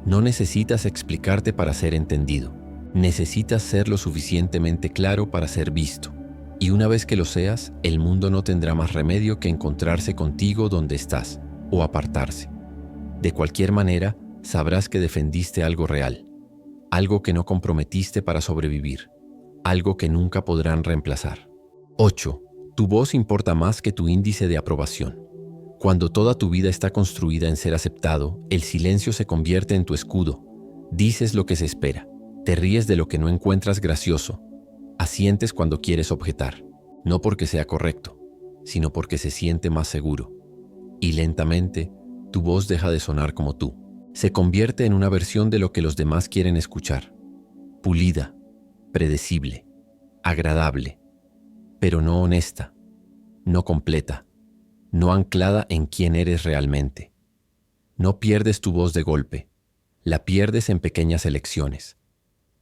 No necesitas explicarte para ser entendido. Necesitas ser lo suficientemente claro para ser visto. Y una vez que lo seas, el mundo no tendrá más remedio que encontrarse contigo donde estás, o apartarse. De cualquier manera, sabrás que defendiste algo real, algo que no comprometiste para sobrevivir, algo que nunca podrán reemplazar. 8. Tu voz importa más que tu índice de aprobación. Cuando toda tu vida está construida en ser aceptado, el silencio se convierte en tu escudo. Dices lo que se espera, te ríes de lo que no encuentras gracioso, asientes cuando quieres objetar, no porque sea correcto, sino porque se siente más seguro. Y lentamente, tu voz deja de sonar como tú. Se convierte en una versión de lo que los demás quieren escuchar. Pulida, predecible, agradable, pero no honesta, no completa, no anclada en quién eres realmente. No pierdes tu voz de golpe, la pierdes en pequeñas elecciones,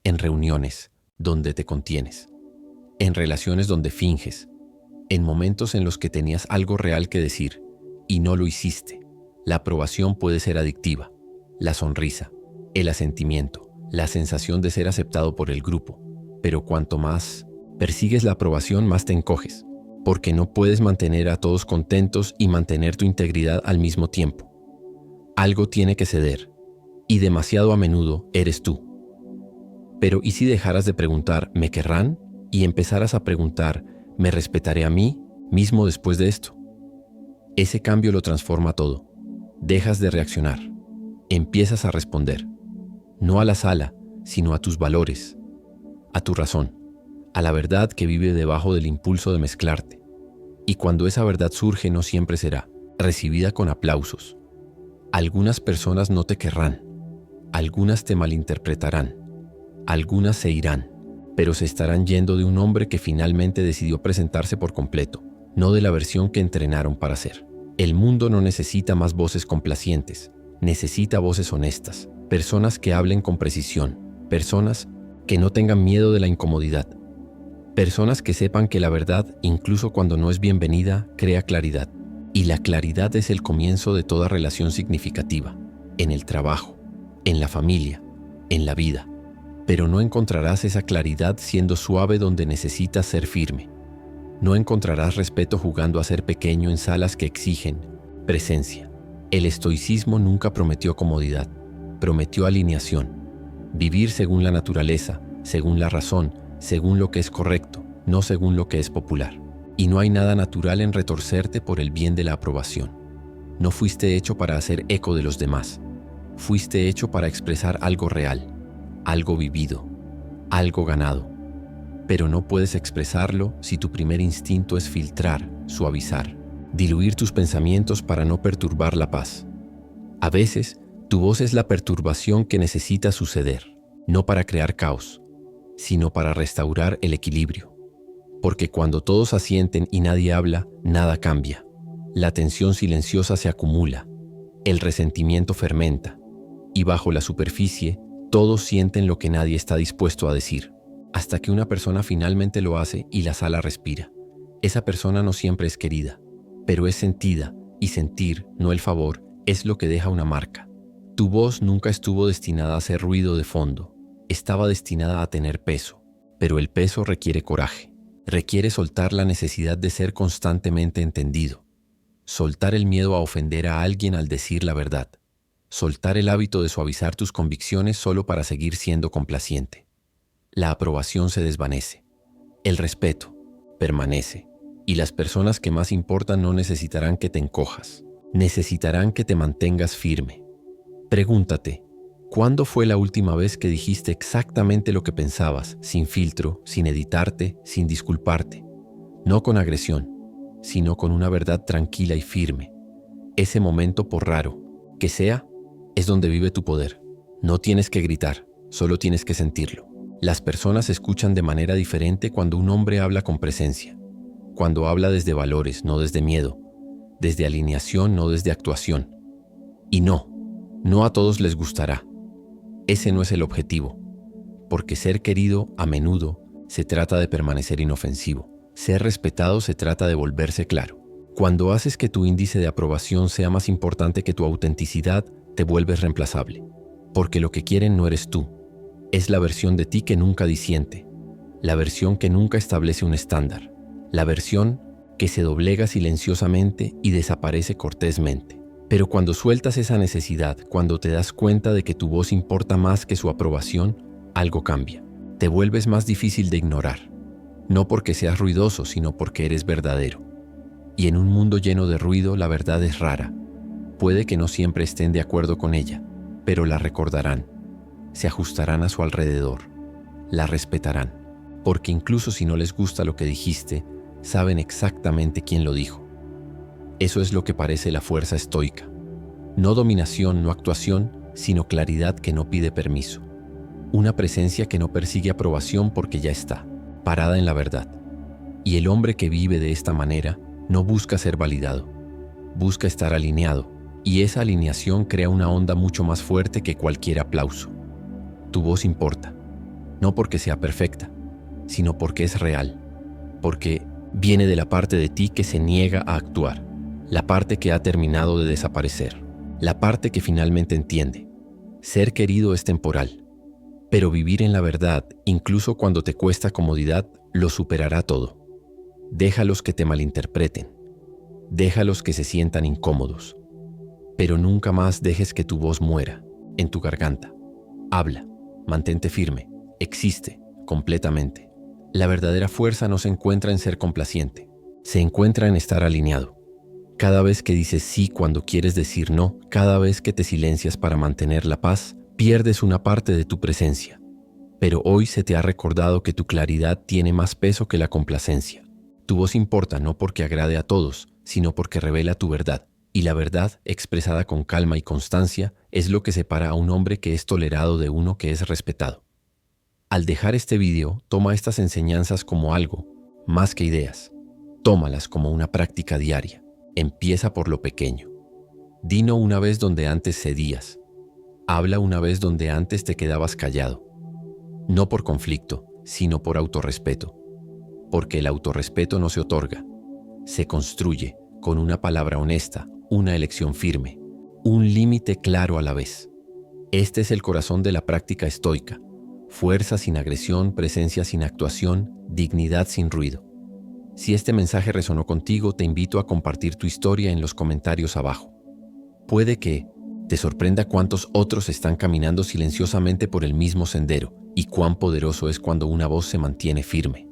en reuniones donde te contienes, en relaciones donde finges, en momentos en los que tenías algo real que decir y no lo hiciste. La aprobación puede ser adictiva, la sonrisa, el asentimiento, la sensación de ser aceptado por el grupo. Pero cuanto más persigues la aprobación, más te encoges, porque no puedes mantener a todos contentos y mantener tu integridad al mismo tiempo. Algo tiene que ceder, y demasiado a menudo eres tú. Pero ¿y si dejaras de preguntar ¿me querrán? Y empezaras a preguntar ¿me respetaré a mí mismo después de esto? Ese cambio lo transforma todo. Dejas de reaccionar. Empiezas a responder. No a la sala, sino a tus valores, a tu razón, a la verdad que vive debajo del impulso de mezclarte. Y cuando esa verdad surge, no siempre será recibida con aplausos. Algunas personas no te querrán, algunas te malinterpretarán, algunas se irán, pero se estarán yendo de un hombre que finalmente decidió presentarse por completo, no de la versión que entrenaron para ser. El mundo no necesita más voces complacientes, necesita voces honestas, personas que hablen con precisión, personas que no tengan miedo de la incomodidad, personas que sepan que la verdad, incluso cuando no es bienvenida, crea claridad. Y la claridad es el comienzo de toda relación significativa, en el trabajo, en la familia, en la vida. Pero no encontrarás esa claridad siendo suave donde necesitas ser firme. No encontrarás respeto jugando a ser pequeño en salas que exigen presencia. El estoicismo nunca prometió comodidad, prometió alineación. Vivir según la naturaleza, según la razón, según lo que es correcto, no según lo que es popular. Y no hay nada natural en retorcerte por el bien de la aprobación. No fuiste hecho para hacer eco de los demás. Fuiste hecho para expresar algo real, algo vivido, algo ganado. Pero no puedes expresarlo si tu primer instinto es filtrar, suavizar, diluir tus pensamientos para no perturbar la paz. A veces, tu voz es la perturbación que necesita suceder, no para crear caos, sino para restaurar el equilibrio. Porque cuando todos asienten y nadie habla, nada cambia. La tensión silenciosa se acumula, el resentimiento fermenta, y bajo la superficie, todos sienten lo que nadie está dispuesto a decir, hasta que una persona finalmente lo hace y la sala respira. Esa persona no siempre es querida, pero es sentida, y sentir, no el favor, es lo que deja una marca. Tu voz nunca estuvo destinada a ser ruido de fondo, estaba destinada a tener peso, pero el peso requiere coraje. Requiere soltar la necesidad de ser constantemente entendido, soltar el miedo a ofender a alguien al decir la verdad, soltar el hábito de suavizar tus convicciones solo para seguir siendo complaciente. La aprobación se desvanece, el respeto permanece, y las personas que más importan no necesitarán que te encojas, necesitarán que te mantengas firme. Pregúntate, ¿cuándo fue la última vez que dijiste exactamente lo que pensabas, sin filtro, sin editarte, sin disculparte? No con agresión, sino con una verdad tranquila y firme. Ese momento, por raro que sea, es donde vive tu poder. No tienes que gritar, solo tienes que sentirlo. Las personas escuchan de manera diferente cuando un hombre habla con presencia, cuando habla desde valores, no desde miedo, desde alineación, no desde actuación. Y no a todos les gustará. Ese no es el objetivo, porque ser querido a menudo se trata de permanecer inofensivo. Ser respetado se trata de volverse claro. Cuando haces que tu índice de aprobación sea más importante que tu autenticidad, te vuelves reemplazable. Porque lo que quieren no eres tú, es la versión de ti que nunca disiente, la versión que nunca establece un estándar, la versión que se doblega silenciosamente y desaparece cortésmente. Pero cuando sueltas esa necesidad, cuando te das cuenta de que tu voz importa más que su aprobación, algo cambia. Te vuelves más difícil de ignorar. No porque seas ruidoso, sino porque eres verdadero. Y en un mundo lleno de ruido, la verdad es rara. Puede que no siempre estén de acuerdo con ella, pero la recordarán. Se ajustarán a su alrededor. La respetarán. Porque incluso si no les gusta lo que dijiste, saben exactamente quién lo dijo. Eso es lo que parece la fuerza estoica. No dominación, no actuación, sino claridad que no pide permiso. Una presencia que no persigue aprobación porque ya está, parada en la verdad. Y el hombre que vive de esta manera no busca ser validado, busca estar alineado, y esa alineación crea una onda mucho más fuerte que cualquier aplauso. Tu voz importa, no porque sea perfecta, sino porque es real, porque viene de la parte de ti que se niega a actuar. La parte que ha terminado de desaparecer, la parte que finalmente entiende. Ser querido es temporal, Pero vivir en la verdad, incluso cuando te cuesta comodidad, lo superará todo. Déjalos que te malinterpreten. Déjalos que se sientan incómodos. Pero nunca más dejes que tu voz muera en tu garganta. Habla, mantente firme, existe completamente. La verdadera fuerza no se encuentra en ser complaciente, se encuentra en estar alineado. Cada vez que dices sí cuando quieres decir no, cada vez que te silencias para mantener la paz, pierdes una parte de tu presencia. Pero hoy se te ha recordado que tu claridad tiene más peso que la complacencia. Tu voz importa no porque agrade a todos, sino porque revela tu verdad. Y la verdad, expresada con calma y constancia, es lo que separa a un hombre que es tolerado de uno que es respetado. Al dejar este video, toma estas enseñanzas como algo, más que ideas. Tómalas como una práctica diaria. Empieza por lo pequeño. Di no una vez donde antes cedías. Habla una vez donde antes te quedabas callado. No por conflicto, sino por autorrespeto. Porque el autorrespeto no se otorga, se construye con una palabra honesta, una elección firme, un límite claro a la vez. Este es el corazón de la práctica estoica. Fuerza sin agresión, presencia sin actuación, dignidad sin ruido. Si este mensaje resonó contigo, te invito a compartir tu historia en los comentarios abajo. Puede que te sorprenda cuántos otros están caminando silenciosamente por el mismo sendero y cuán poderoso es cuando una voz se mantiene firme.